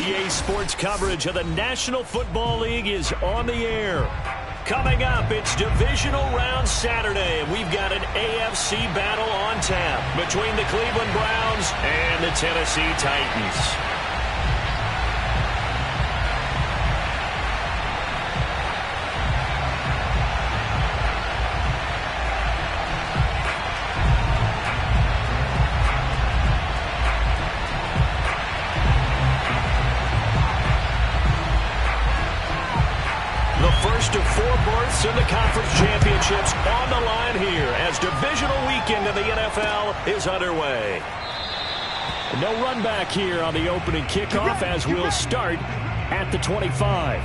EA Sports coverage of the National Football League is on the air. Coming up, it's Divisional Round Saturday, and we've got an AFC battle on tap between the Cleveland Browns and the Tennessee Titans. First of 4 berths in the conference championships on the line here as divisional weekend in the NFL is underway. No run back here on the opening kickoff as we'll start at the 25.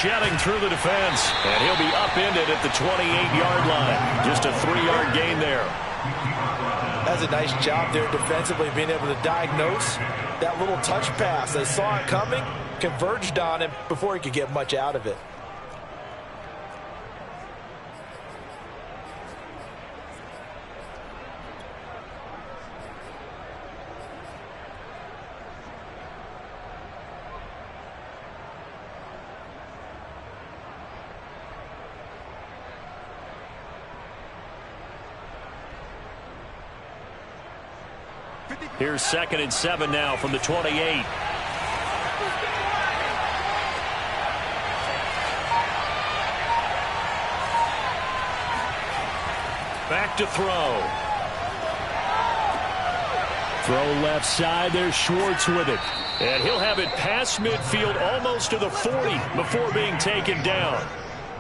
Shedding through the defense, and he'll be upended at the 28-yard line. Just a 3-yard gain there. That's a nice job there defensively, being able to diagnose that little touch pass. They saw it coming, converged on him before he could get much out of it. Here's 2nd and 7 now from the 28. Back to throw. Throw left side. There's Schwartz with it. And he'll have it past midfield almost to the 40 before being taken down.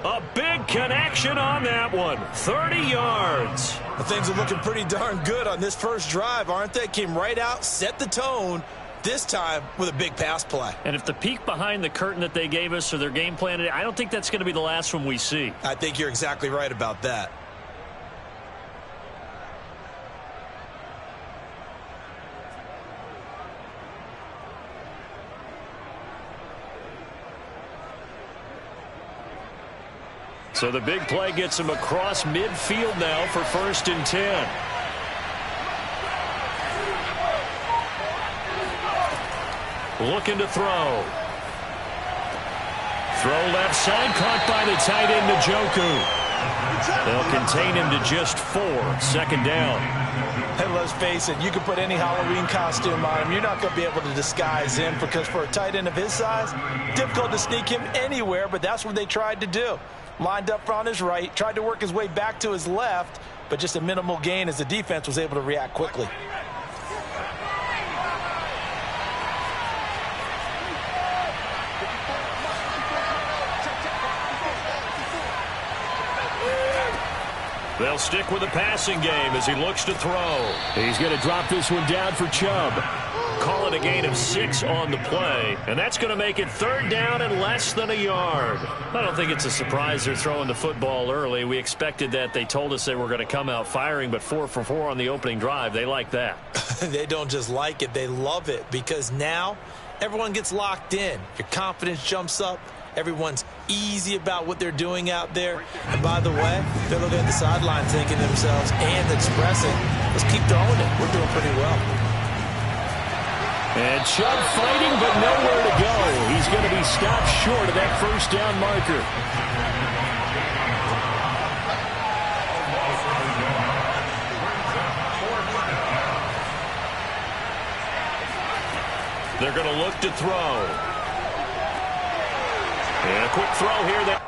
A big connection on that one. 30 yards. Well, things are looking pretty darn good on this first drive, aren't they? Came right out, set the tone, this time with a big pass play. And if the peek behind the curtain that they gave us or their game plan, I don't think that's going to be the last one we see. I think you're exactly right about that. So the big play gets him across midfield now for 1st and 10. Looking to throw. Throw left side, caught by the tight end Njoku. They'll contain him to just 4. 2nd down. And let's face it, you can put any Halloween costume on him. You're not going to be able to disguise him because for a tight end of his size, difficult to sneak him anywhere, but that's what they tried to do. Lined up on his right, tried to work his way back to his left, but just a minimal gain as the defense was able to react quickly. They'll stick with the passing game as he looks to throw. He's going to drop this one down for Chubb. Call it a gain of 6 on the play, and that's going to make it 3rd down and less than a yard. I don't think it's a surprise they're throwing the football early. We expected that. They told us they were going to come out firing, but 4 for 4 on the opening drive. They like that. They don't just like it, they love it, because now everyone gets locked in. Your confidence jumps up. Everyone's easy about what they're doing out there. And by the way, they're looking at the sideline thinking to themselves and expressing, let's keep throwing it. We're doing pretty well. And Chubb fighting, but nowhere to go. He's going to be stopped short of that 1st down marker. They're going to look to throw. And a quick throw here.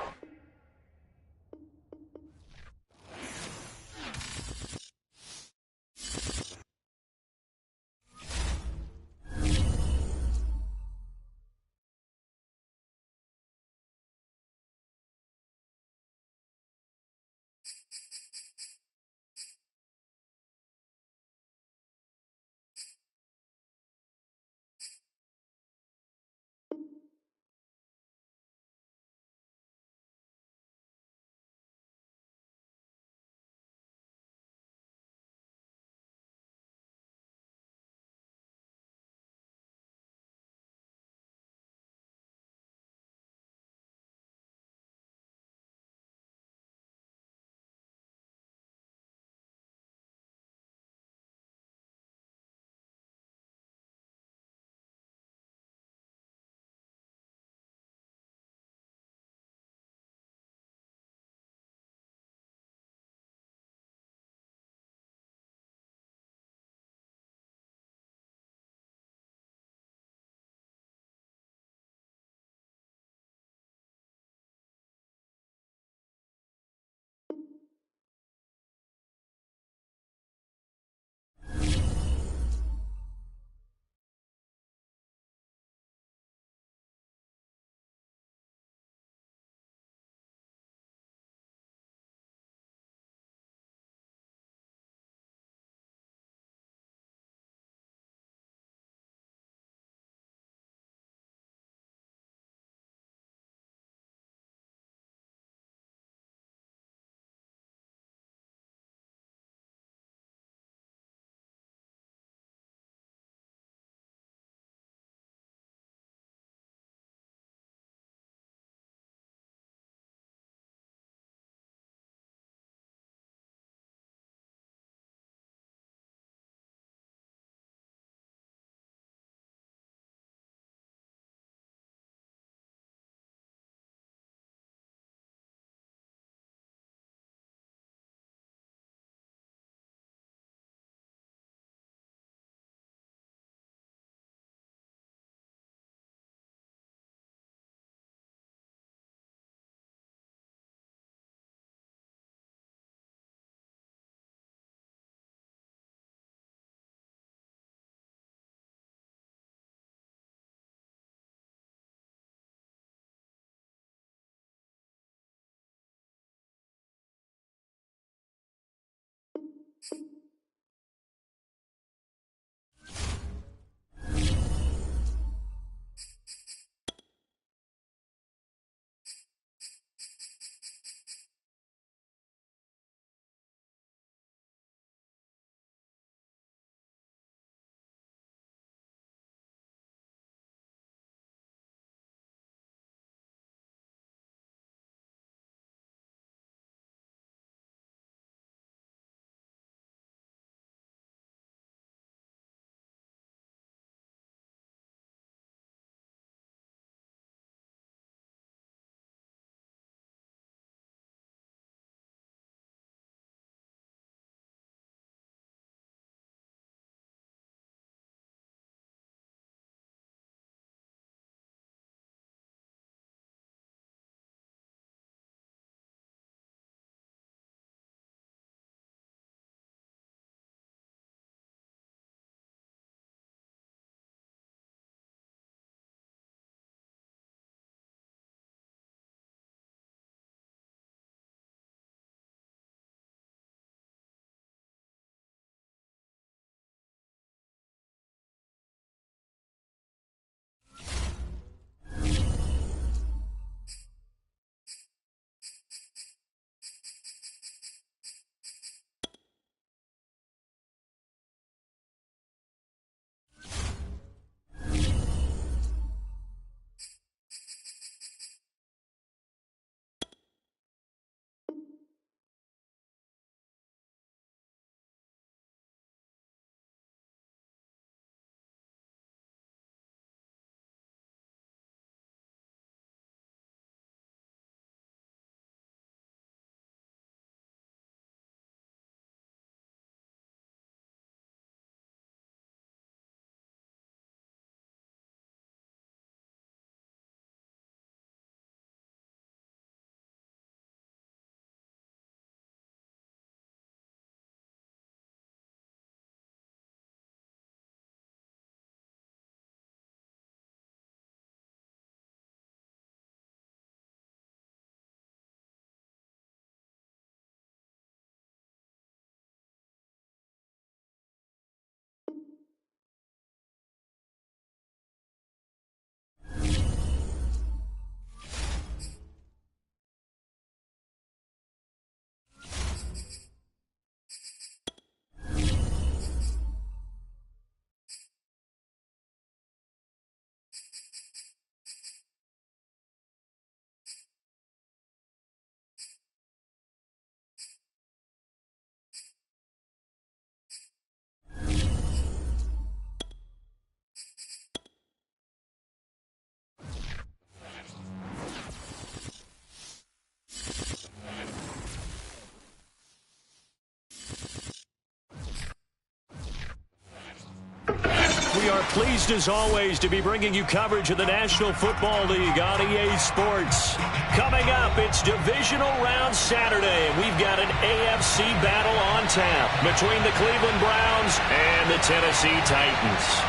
we are pleased as always to be bringing you coverage of the National Football League on EA Sports. Coming up, it's Divisional Round Saturday. We've got an AFC battle on tap between the Cleveland Browns and the Tennessee Titans.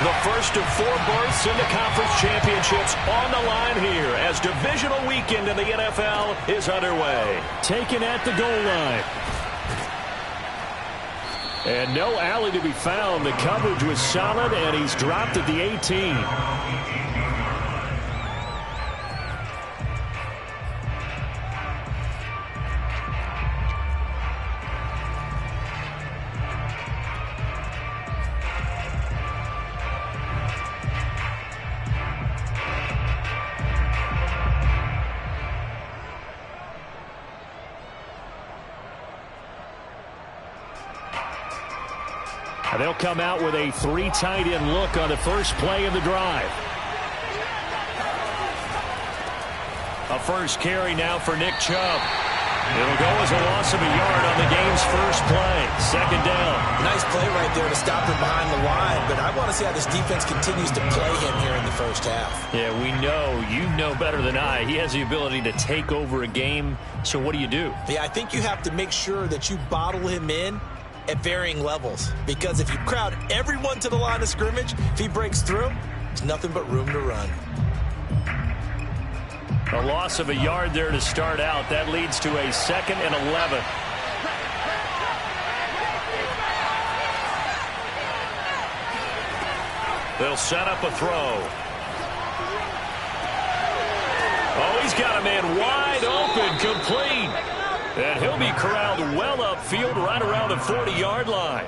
The first of 4 berths in the conference championships on the line here as divisional weekend in the NFL is underway. Taken at the goal line. And no alley to be found. The coverage was solid, and he's dropped at the 18. They'll come out with a 3 tight end look on the first play of the drive. A first carry now for Nick Chubb. It'll go as a loss of a yard on the game's first play. Second down. Nice play right there to stop him behind the line, but I want to see how this defense continues to play him here in the first half. Yeah, we know. You know better than I. He has the ability to take over a game, so what do you do? Yeah, I think you have to make sure that you bottle him in at varying levels, because if you crowd everyone to the line of scrimmage, if he breaks through, there's nothing but room to run. A loss of a yard there to start out. That leads to a 2nd and 11. They'll set up a throw. Oh, he's got a man wide open, complete. And he'll be corralled well upfield right around the 40-yard line.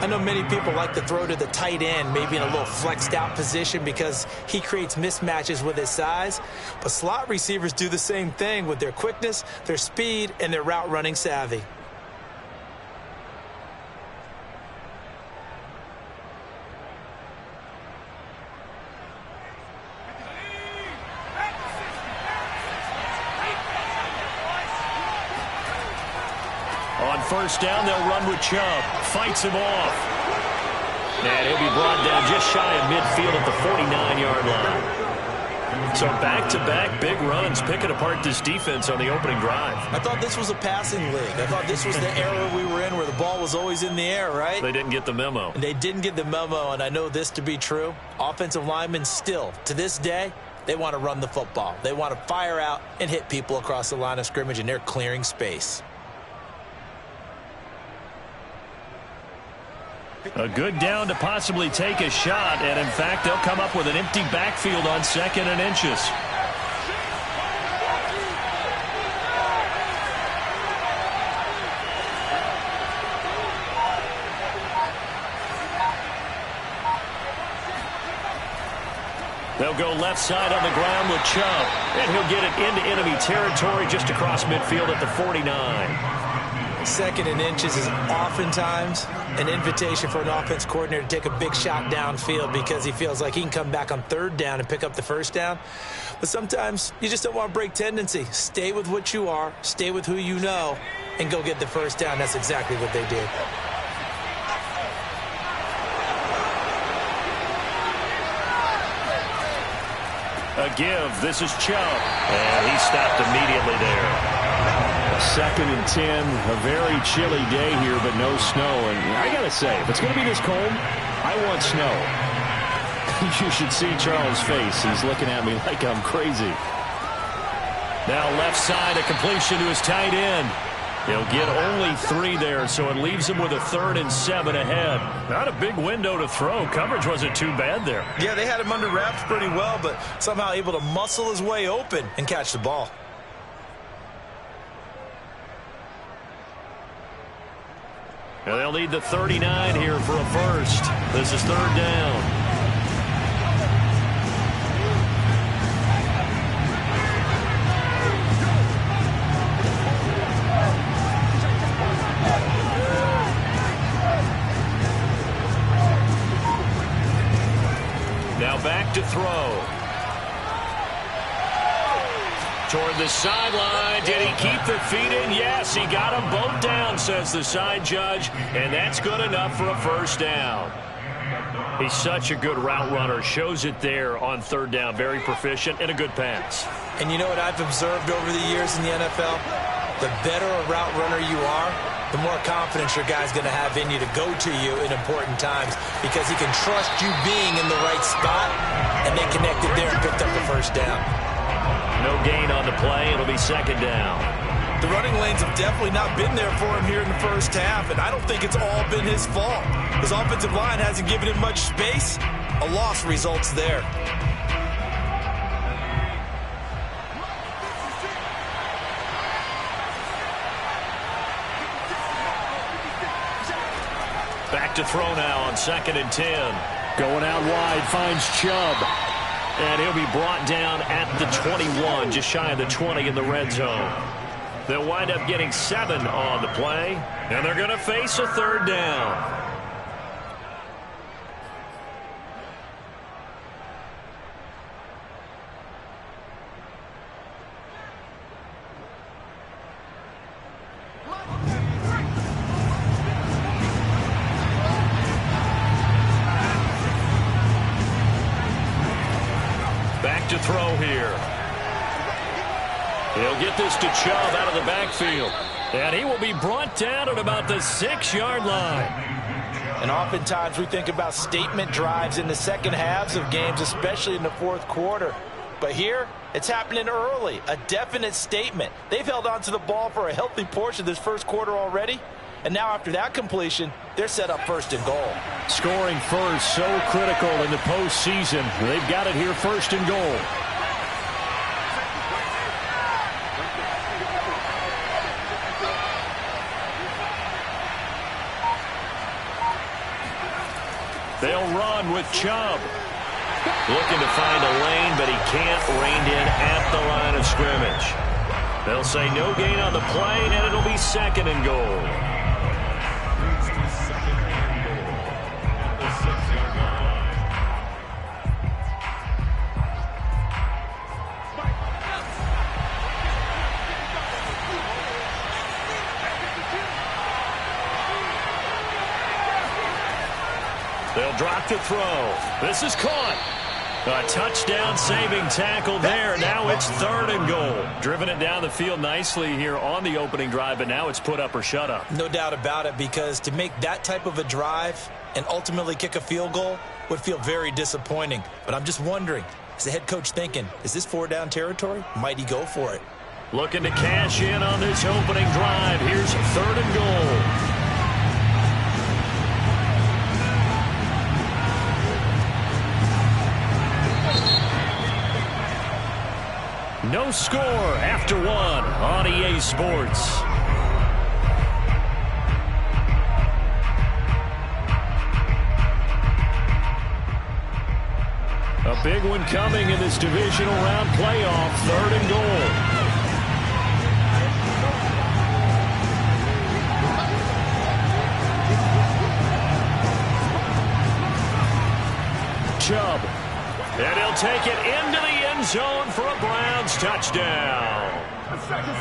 I know many people like to throw to the tight end, maybe in a little flexed out position because he creates mismatches with his size. But slot receivers do the same thing with their quickness, their speed, and their route running savvy. On first down, they'll run with Chubb. Fights him off. And he'll be brought down just shy of midfield at the 49-yard line. So back-to-back big runs picking apart this defense on the opening drive. I thought this was a passing league. I thought this was the era we were in where the ball was always in the air, right? They didn't get the memo. They didn't get the memo, and I know this to be true. Offensive linemen still, to this day, they want to run the football. They want to fire out and hit people across the line of scrimmage, and they're clearing space. A good down to possibly take a shot, and in fact, they'll come up with an empty backfield on 2nd and inches. They'll go left side on the ground with Chubb, and he'll get it into enemy territory just across midfield at the 49. 2nd and inches is oftentimes an invitation for an offense coordinator to take a big shot downfield because he feels like he can come back on 3rd down and pick up the first down. But sometimes you just don't want to break tendency. Stay with what you are, stay with who you know, and go get the first down. That's exactly what they did. A give. This is Chubb. And he stopped immediately there. 2nd and 10, a very chilly day here, but no snow. And I got to say, if it's going to be this cold, I want snow. You should see Charles' face. He's looking at me like I'm crazy. Now left side, a completion to his tight end. He'll get only 3 there, so it leaves him with a 3rd and 7 ahead. Not a big window to throw. Coverage wasn't too bad there. Yeah, they had him under wraps pretty well, but somehow able to muscle his way open and catch the ball. And they'll need the 39 here for a first. This is 3rd down. Now back to throw. Toward the sideline. Did he keep the feet in? Yes, he got them both down, says the side judge, and that's good enough for a first down. He's such a good route runner. Shows it there on third down. Very proficient and a good pass. And you know what I've observed over the years in the NFL? The better a route runner you are, the more confidence your guy's going to have in you to go to you in important times because he can trust you being in the right spot, and they connected there and picked up the first down. No gain on the play. It'll be second down. The running lanes have definitely not been there for him here in the first half, and I don't think it's all been his fault. His offensive line hasn't given him much space. A loss results there. Back to throw now on 2nd and 10. Going out wide, finds Chubb. And he'll be brought down at the 21, just shy of the 20 in the red zone. They'll wind up getting 7 on the play, and they're going to face a third down. Back to throw here. He'll get this to Chubb out of the backfield. And he will be brought down at about the 6-yard line. And oftentimes we think about statement drives in the second halves of games, especially in the fourth quarter. But here, it's happening early. A definite statement. They've held on to the ball for a healthy portion of this first quarter already. And now after that completion, they're set up 1st and goal. Scoring first, so critical in the postseason. They've got it here 1st and goal. They'll run with Chubb. Looking to find a lane, but he can't. Reined in at the line of scrimmage. They'll say no gain on the play, and it'll be 2nd and goal. They'll drop to throw. This is caught. A touchdown saving tackle there. Now it's 3rd and goal. Driven it down the field nicely here on the opening drive, but now it's put up or shut up. No doubt about it, because to make that type of a drive and ultimately kick a field goal would feel very disappointing. But I'm just wondering, is the head coach thinking, is this 4-down territory? Might he go for it? Looking to cash in on this opening drive. Here's 3rd and goal. No score after 1 on EA Sports. A big one coming in this divisional round playoff. 3rd and goal. Chubb. And he'll take it into the end zone for a Browns touchdown.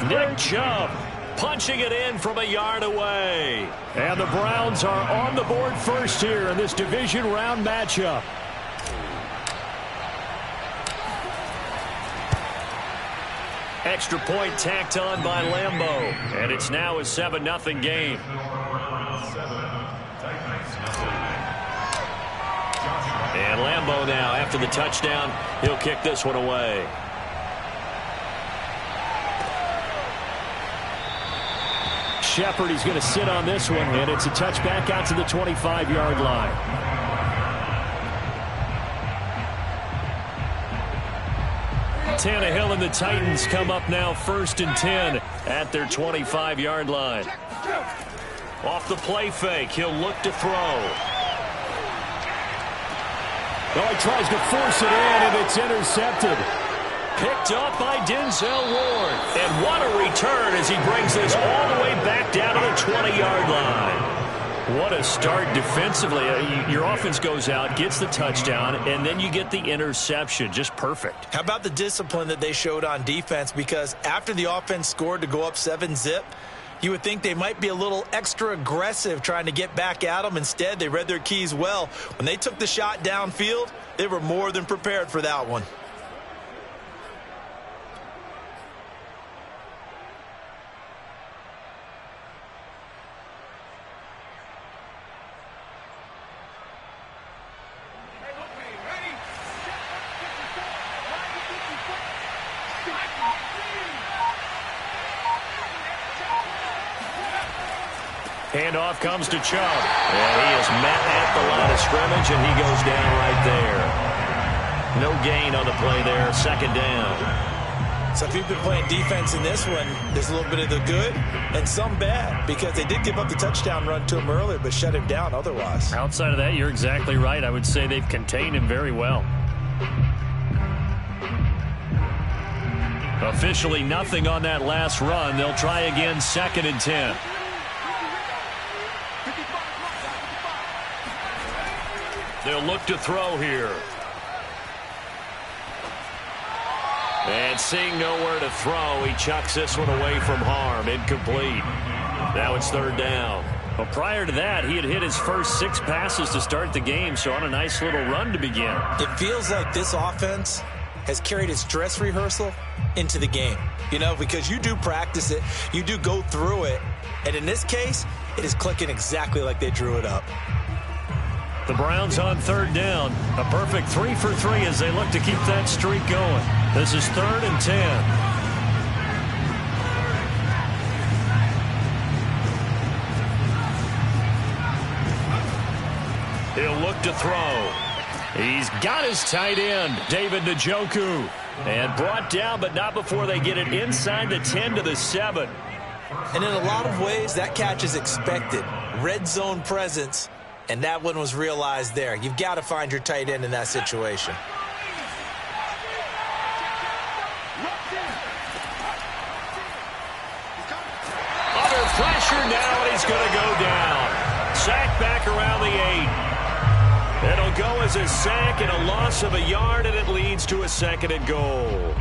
Nick Chubb punching it in from a yard away. And the Browns are on the board first here in this division round matchup. Extra point tacked on by Lambeau. And it's now a 7-0 game. And Lambeau now, after the touchdown, he'll kick this one away. Shepard, he's going to sit on this one, and it's a touchback out to the 25-yard line. Tannehill and the Titans come up now 1st and 10 at their 25-yard line. Off the play fake, he'll look to throw. Oh, he tries to force it in, and it's intercepted. Picked up by Denzel Ward. And what a return as he brings this all the way back down to the 20-yard line. What a start defensively. Your offense goes out, gets the touchdown, and then you get the interception. Just perfect. How about the discipline that they showed on defense? Because after the offense scored to go up 7-zip, you would think they might be a little extra aggressive trying to get back at them. Instead, they read their keys well. When they took the shot downfield, they were more than prepared for that one. Handoff comes to Chubb. And he is met at the line of scrimmage, and he goes down right there. No gain on the play there. Second down. So if you've been playing defense in this one, there's a little bit of the good and some bad, because they did give up the touchdown run to him earlier but shut him down otherwise. Outside of that, you're exactly right. I would say they've contained him very well. Officially nothing on that last run. They'll try again, 2nd and 10. They'll look to throw here. And seeing nowhere to throw, he chucks this one away from harm. Incomplete. Now it's 3rd down. Well, prior to that, he had hit his first 6 passes to start the game, so on a nice little run to begin. It feels like this offense has carried its dress rehearsal into the game. You know, because you do practice it, you do go through it, and in this case, it is clicking exactly like they drew it up. The Browns on 3rd down. A perfect 3 for 3 as they look to keep that streak going. This is 3rd and 10. He'll look to throw. He's got his tight end, David Njoku. And brought down, but not before they get it inside the 10 to the 7. And in a lot of ways, that catch is expected. Red zone presence. And that one was realized there. You've got to find your tight end in that situation. Under pressure now, and he's going to go down. Sack back around the 8. It'll go as a sack and a loss of a yard, and it leads to a 2nd and goal.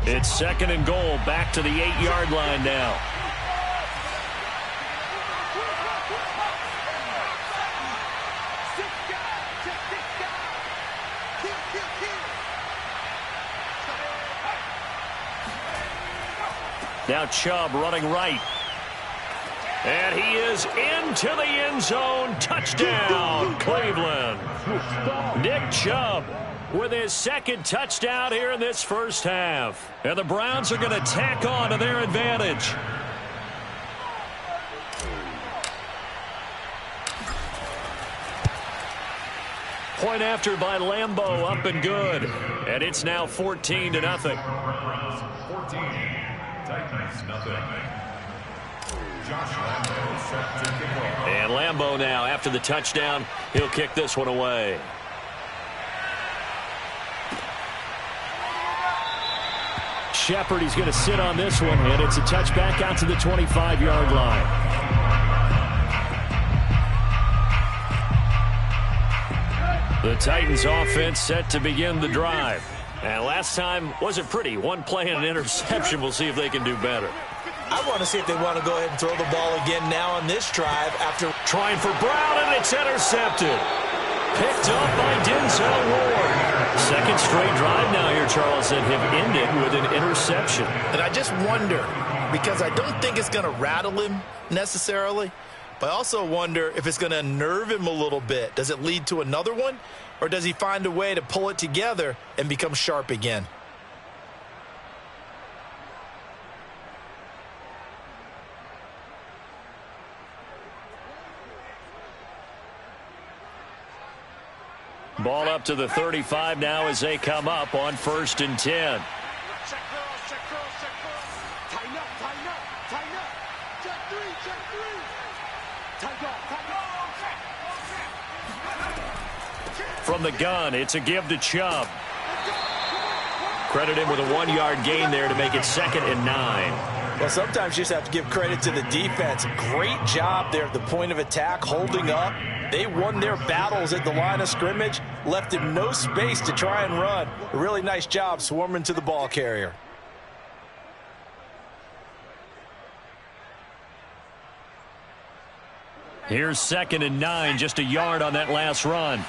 It's 2nd and goal, back to the 8-yard line now. Now Chubb running right. And he is into the end zone. Touchdown, Cleveland. Nick Chubb with his 2nd touchdown here in this first half. And the Browns are going to tack on to their advantage. Point after by Lambo, up and good. And it's now 14-0. 14, Titans nothing. Josh Lambo set to kick off. And Lambo now, after the touchdown, he'll kick this one away. Shepard, he's going to sit on this one, and it's a touchback out to the 25-yard line. The Titans offense set to begin the drive. And last time wasn't pretty. One play and an interception. We'll see if they can do better. I want to see if they want to go ahead and throw the ball again now on this drive after trying for Brown, and it's intercepted. Picked up by Denzel Ward. 2nd straight drive now here, Charles, that have ended with an interception. And I just wonder, because I don't think it's going to rattle him necessarily, but I also wonder if it's going to unnerve him a little bit. Does it lead to another one, or does he find a way to pull it together and become sharp again? Ball up to the 35 now as they come up on 1st and 10. From the gun, it's a give to Chubb. Credit him with a 1-yard gain there to make it 2nd and 9. Well, sometimes you just have to give credit to the defense. Great job there at the point of attack, holding up. They won their battles at the line of scrimmage, left him no space to try and run. A really nice job swarming to the ball carrier. Here's 2nd and 9, just a yard on that last run.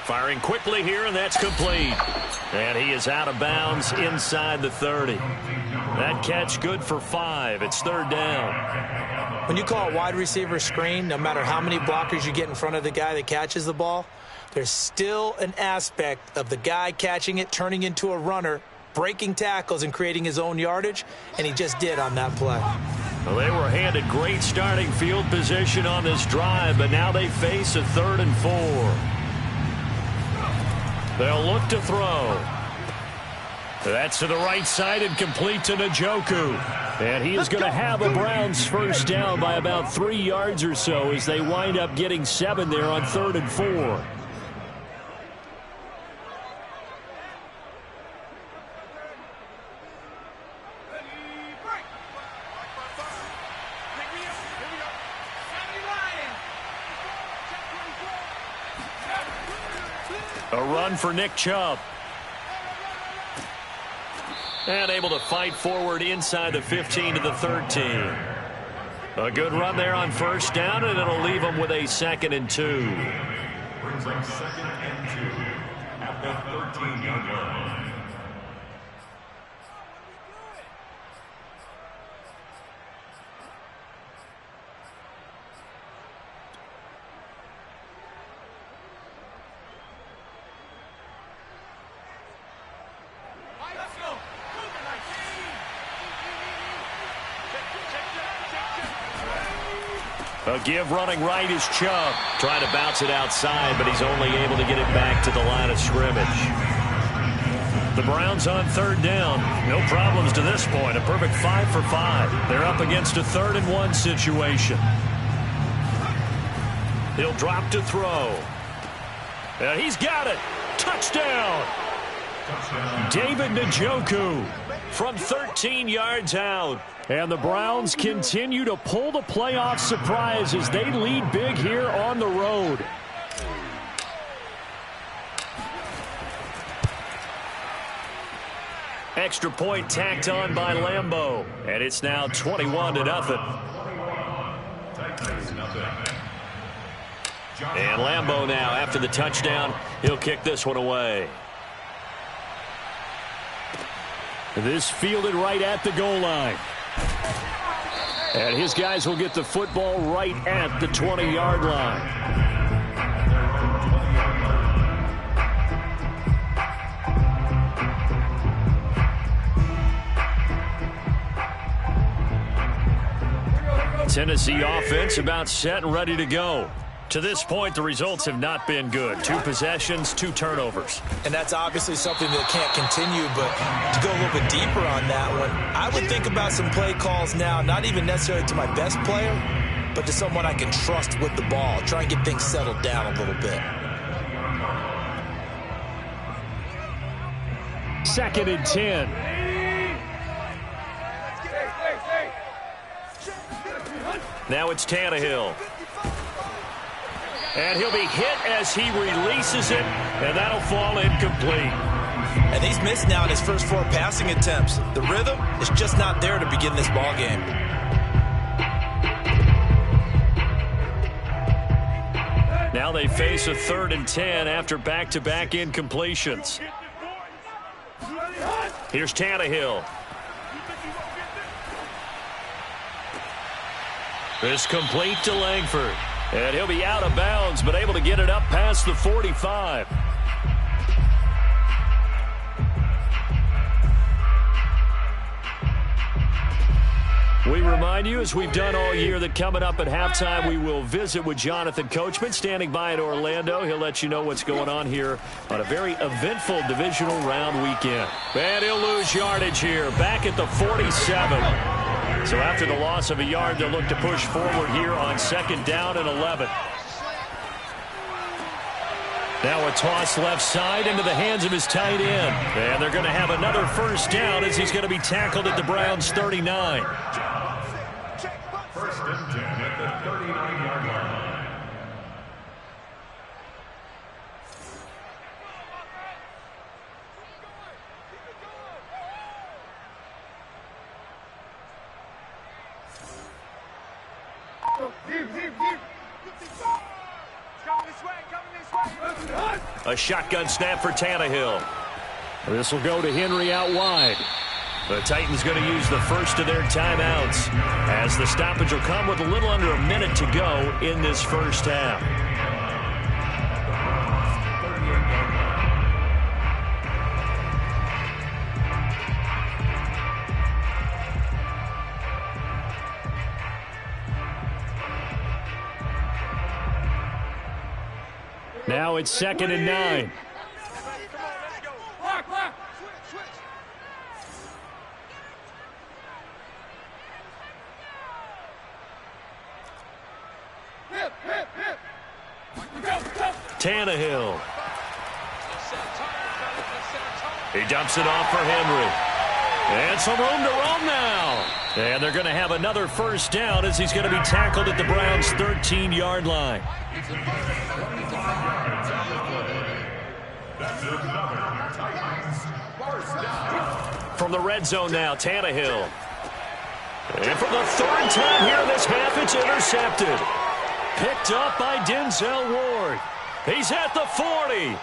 Firing quickly here, and that's complete. And he is out of bounds inside the 30. That catch good for 5. It's 3rd down. When you call a wide receiver screen, no matter how many blockers you get in front of the guy that catches the ball, there's still an aspect of the guy catching it, turning into a runner, breaking tackles and creating his own yardage, and he just did on that play. Well, they were handed great starting field position on this drive, but now they face a 3rd and 4. They'll look to throw. That's to the right side and complete to Njoku. And he is going to have a Browns first down by about 3 yards or so as they wind up getting 7 there on 3rd and 4. A run for Nick Chubb. And able to fight forward inside the 15 to the 13. A good run there on first down, and it'll leave them with a 2nd and 2. Brings up 2nd and 2 at the 13-yard line. A give running right is Chubb. Trying to bounce it outside, but he's only able to get it back to the line of scrimmage. The Browns on 3rd down. No problems to this point. A perfect 5 for 5. They're up against a 3rd and 1 situation. He'll drop to throw. And he's got it. Touchdown. David Njoku from 13 yards out. And the Browns continue to pull the playoff surprise as they lead big here on the road. Extra point tacked on by Lambeau. And it's now 21-0. And Lambeau now, after the touchdown, he'll kick this one away. This fielded right at the goal line. And his guys will get the football right at the 20-yard line. Tennessee offense about set and ready to go. To this point, the results have not been good. 2 possessions, 2 turnovers. And that's obviously something that can't continue, but to go a little bit deeper on that one, I would think about some play calls now, not even necessarily to my best player, but to someone I can trust with the ball. Try and get things settled down a little bit. 2nd and 10. Now it's Tannehill. And he'll be hit as he releases it, and that'll fall incomplete. And he's missed now in his first 4 passing attempts. The rhythm is just not there to begin this ball game. Now they face a 3rd and 10 after back-to-back incompletions. Here's Tannehill. This complete to Langford. And he'll be out of bounds, but able to get it up past the 45. We remind you, as we've done all year, that coming up at halftime, we will visit with Jonathan Coachman, standing by in Orlando. He'll let you know what's going on here on a very eventful divisional round weekend. And he'll lose yardage here, back at the 47. So after the loss of a yard, they'll look to push forward here on 2nd down and 11. Now a toss left side into the hands of his tight end. And they're going to have another first down as he's going to be tackled at the Browns' 39. First and 10 at the 39-yard line. A shotgun snap for Tannehill. This will go to Henry out wide. The Titans going to use the first of their timeouts as the stoppage will come with a little under a minute to go in this first half. Now it's 2nd and 9. Tannehill. He dumps it off for Henry. And some room to roam now. And they're going to have another first down as he's going to be tackled at the Browns' 13-yard line. From the red zone now, Tannehill. And for the third time here in this half, it's intercepted. Picked up by Denzel Ward. He's at the 40,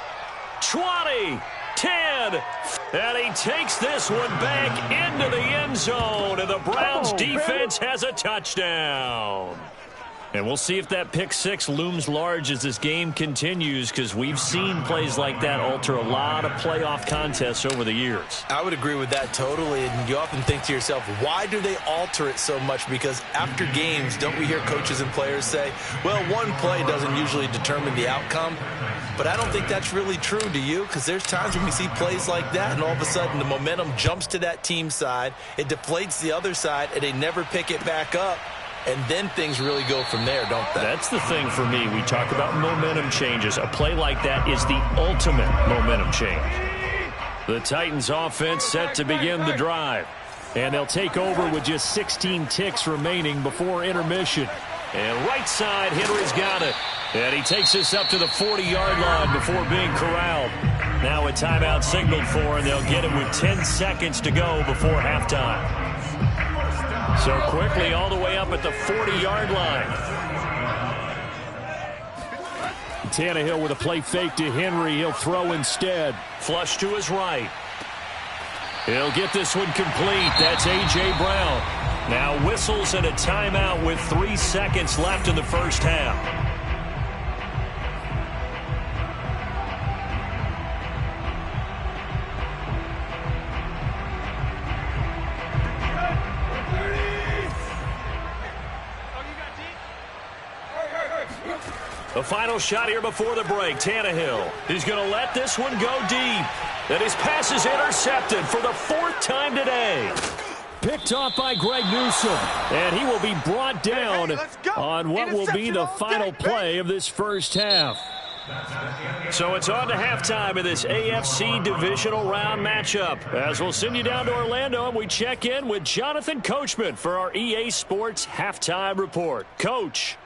20, 10, and he takes this one back into the end zone, and the Browns defense has a touchdown. And we'll see if that pick six looms large as this game continues, because we've seen plays like that alter a lot of playoff contests over the years. I would agree with that totally, and you often think to yourself, why do they alter it so much? Because after games, don't we hear coaches and players say, well, one play doesn't usually determine the outcome? But I don't think that's really true, do you? Because there's times when we see plays like that, and all of a sudden the momentum jumps to that team side, it deflates the other side, and they never pick it back up. And then things really go from there, don't they? That's the thing for me. We talk about momentum changes. A play like that is the ultimate momentum change. The Titans offense set to begin the drive. And they'll take over with just 16 ticks remaining before intermission. And right side, Henry's got it. And he takes this up to the 40-yard line before being corralled. Now a timeout signaled for, and they'll get him with 10 seconds to go before halftime. So quickly all the way up at the 40-yard line. Tannehill with a play fake to Henry. He'll throw instead. Flush to his right. He'll get this one complete. That's A.J. Brown. Now whistles and a timeout with 3 seconds left in the first half. The final shot here before the break. Tannehill. He's going to let this one go deep. And his pass is intercepted for the 4th time today. Picked off by Greg Newsome. And he will be brought down on what will be the final play of this first half. So it's on to halftime of this AFC divisional round matchup. As we'll send you down to Orlando, and we check in with Jonathan Coachman for our EA Sports Halftime Report. Coach.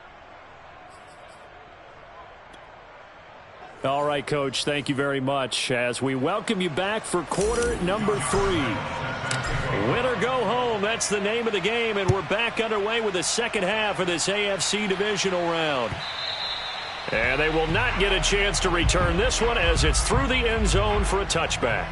All right, Coach, thank you very much as we welcome you back for quarter number 3. Win or go home, that's the name of the game, and we're back underway with the second half of this AFC divisional round. And they will not get a chance to return this one as it's through the end zone for a touchback.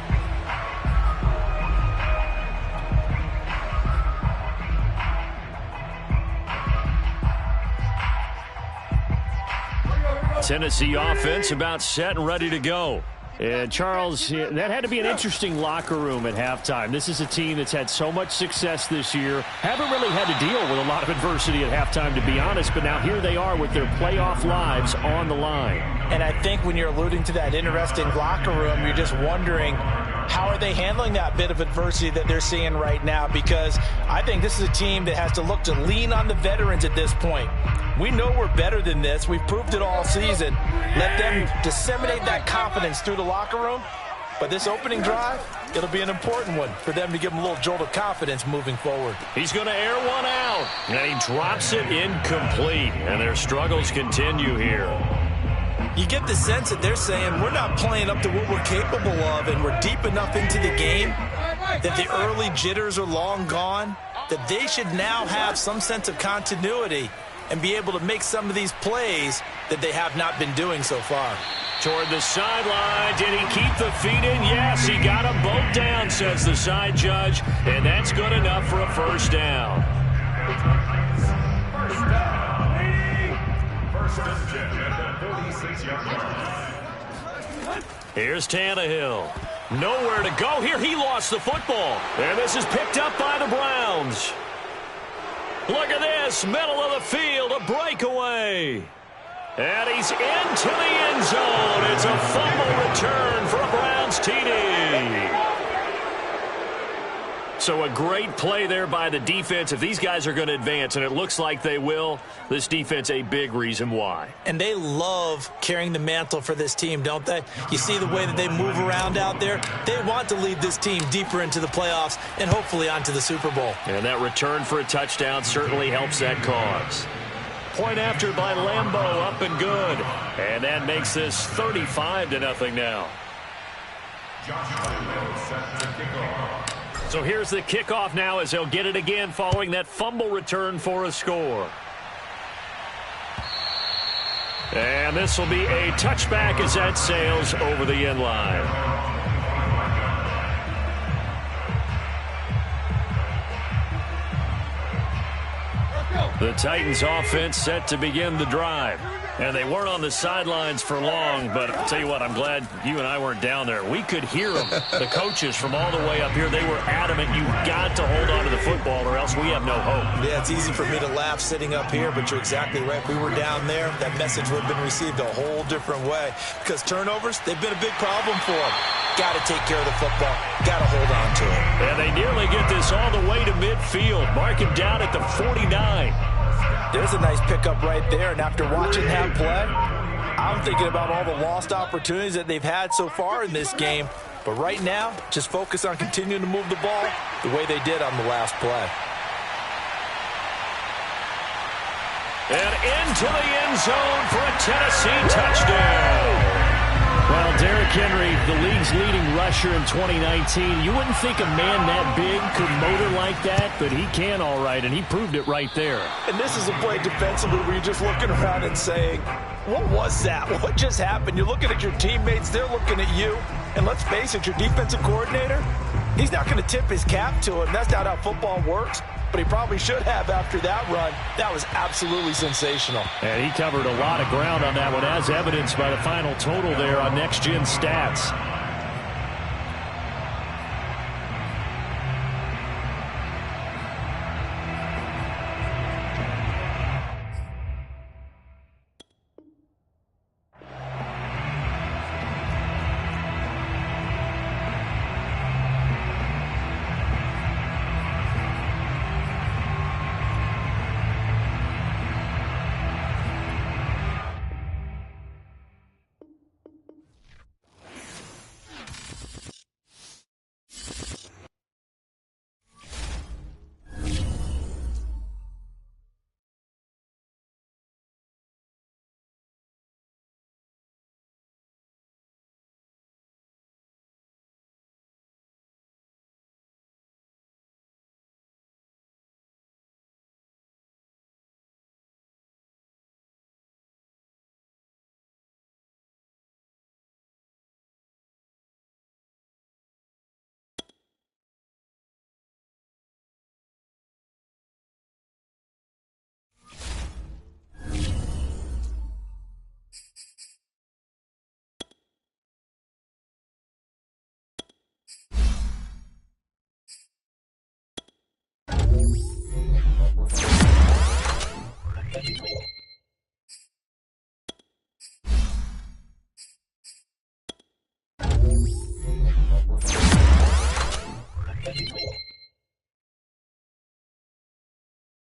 Tennessee offense about set and ready to go. And Charles, that had to be an interesting locker room at halftime. This is a team that's had so much success this year. Haven't really had to deal with a lot of adversity at halftime, to be honest. But now here they are with their playoff lives on the line. And I think when you're alluding to that interesting locker room, you're just wondering, How are they handling that bit of adversity that they're seeing right now? Because I think this is a team that has to look to lean on the veterans at this point. We know we're better than this. We've proved it all season. Let them disseminate that confidence through the locker room. But this opening drive, it'll be an important one for them to give them a little jolt of confidence moving forward. He's going to air one out, and he drops it incomplete, and their struggles continue here. You get the sense that they're saying we're not playing up to what we're capable of, and we're deep enough into the game that the early jitters are long gone, that they should now have some sense of continuity and be able to make some of these plays that they have not been doing so far. Toward the sideline, did he keep the feet in? Yes, he got them both down, says the side judge, and that's good enough for a first down. First down. First and 10 at the 46-yard line. Here's Tannehill. Nowhere to go here. He lost the football. And this is picked up by the Browns. Look at this. Middle of the field. A breakaway. And he's into the end zone. It's a fumble return for a Browns TD. So a great play there by the defense. If these guys are going to advance, and it looks like they will, this defense a big reason why. And they love carrying the mantle for this team, don't they? You see the way that they move around out there? They want to lead this team deeper into the playoffs and hopefully onto the Super Bowl. And that return for a touchdown certainly helps that cause. Point after by Lambeau, up and good. And that makes this 35-0 now. Josh Lambeau set to kick off. So here's the kickoff now as they'll get it again following that fumble return for a score. And this will be a touchback as that sails over the end line. The Titans offense set to begin the drive. And they weren't on the sidelines for long, but I'll tell you what, I'm glad you and I weren't down there. We could hear them, the coaches from all the way up here. They were adamant, you've got to hold on to the football or else we have no hope. Yeah, it's easy for me to laugh sitting up here, but you're exactly right. If we were down there, that message would have been received a whole different way. Because turnovers, they've been a big problem for them. Got to take care of the football. Got to hold on to it. And they nearly get this all the way to midfield. Mark him down at the 49. There's a nice pickup right there, and after watching that play, I'm thinking about all the lost opportunities that they've had so far in this game. But right now, just focus on continuing to move the ball the way they did on the last play. And into the end zone for a Tennessee touchdown. Well, Derrick Henry, the league's leading rusher in 2019. You wouldn't think a man that big could motor like that, but he can all right, and he proved it right there. And this is a play defensively where you're just looking around and saying, what was that? What just happened? You're looking at your teammates. They're looking at you. And let's face it, your defensive coordinator, he's not going to tip his cap to him. That's not how football works. But he probably should have after that run. That was absolutely sensational. And he covered a lot of ground on that one, as evidenced by the final total there on Next Gen Stats.